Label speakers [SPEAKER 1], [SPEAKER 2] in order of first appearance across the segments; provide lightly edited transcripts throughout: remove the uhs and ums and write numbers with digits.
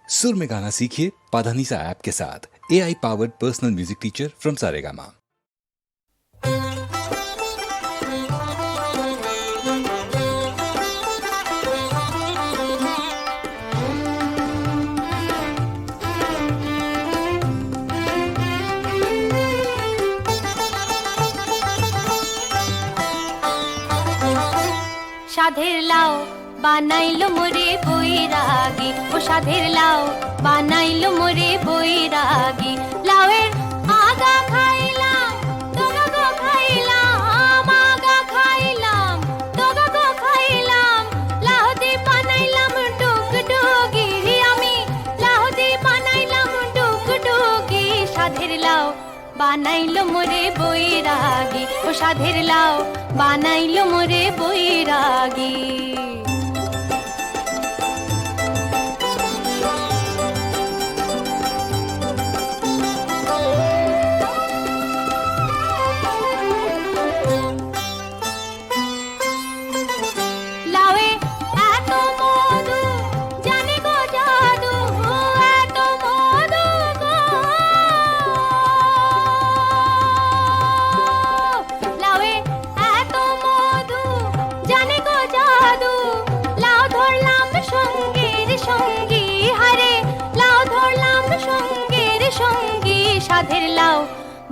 [SPEAKER 1] सुर में गाना सीखिए पाधानीसा ऐप के साथ। AI powered personal music teacher from Saregama.
[SPEAKER 2] সাধের লাউ বানাইলো মোরে বৈরাগী, ও সাধের লাউ বানাইলো মোরে বৈরাগী। লাউয়ের আগা খাইলাম, ডগা গো খাইলাম, আগা খাইলাম, ডগা গো খাইলাম। লাউ দি বানাইলাম ডুগডুগি, আমি লাউ দি বানাইলাম ডুগডুগি। সাধের লাউ বানাইলো মোরে বৈরাগী, ও সাধের লাউ বানাইলো মোরে বৈরাগী। লাউয়ে এত মধু, জানি গো জাদু, এত মধু গো। লাউয়ে এত মধু, জানি গো জাদু। লাউ ধরলাম সঙ্গীর সঙ্গী, হারে লাউ ধরলাম সঙ্গীর সঙ্গী। সাধের লাউ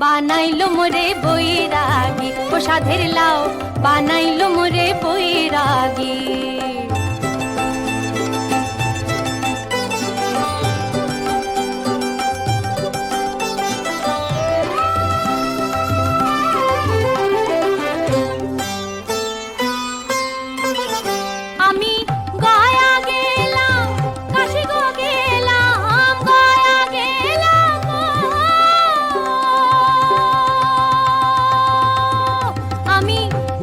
[SPEAKER 2] বানাইলো মোরে বৈরাগী, ও সাধের লাউ বানাইলো মোরে বৈরাগী। আমি গয়া গেলাম, কাশি গো গেলাম, গয়া গেলাম গো। আমি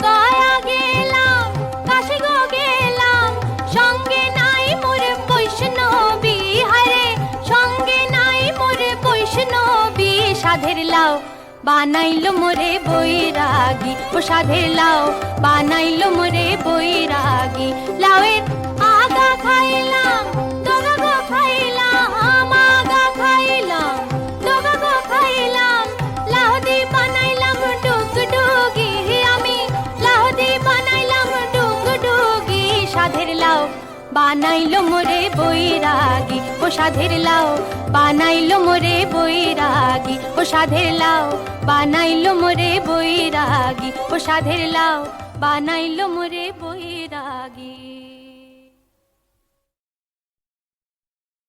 [SPEAKER 2] গয়া গেলাম, কাশি গো গেলাম। সঙ্গে নাই মোর বৈষ্ণবী, হারে সঙ্গে নাই মোর বৈষ্ণবী। সাধের লাউ বানাইলো মোরে বৈরাগী, ও সাধের লাউ বানাইলো মোরে বৈরাগী। লাউয়ের আগা খাইলাম, ডগা গো খাইলাম, আগা খাইলাম, ডগা গো খাইলাম। লাউ দি বানাইলাম ডুগডুগি, আমি লাউ দি বানাইলাম ডুগডুগি। সাধের লাউ বানাইলো মোরে বৈরাগী, ও সাধের লাউ বানাইলো মোরে বৈরাগী, ও সাধের লাউ বানাইলো মোরে বৈরাগী, ও সাধের লাউ বানাইলো মোরে বৈরাগী।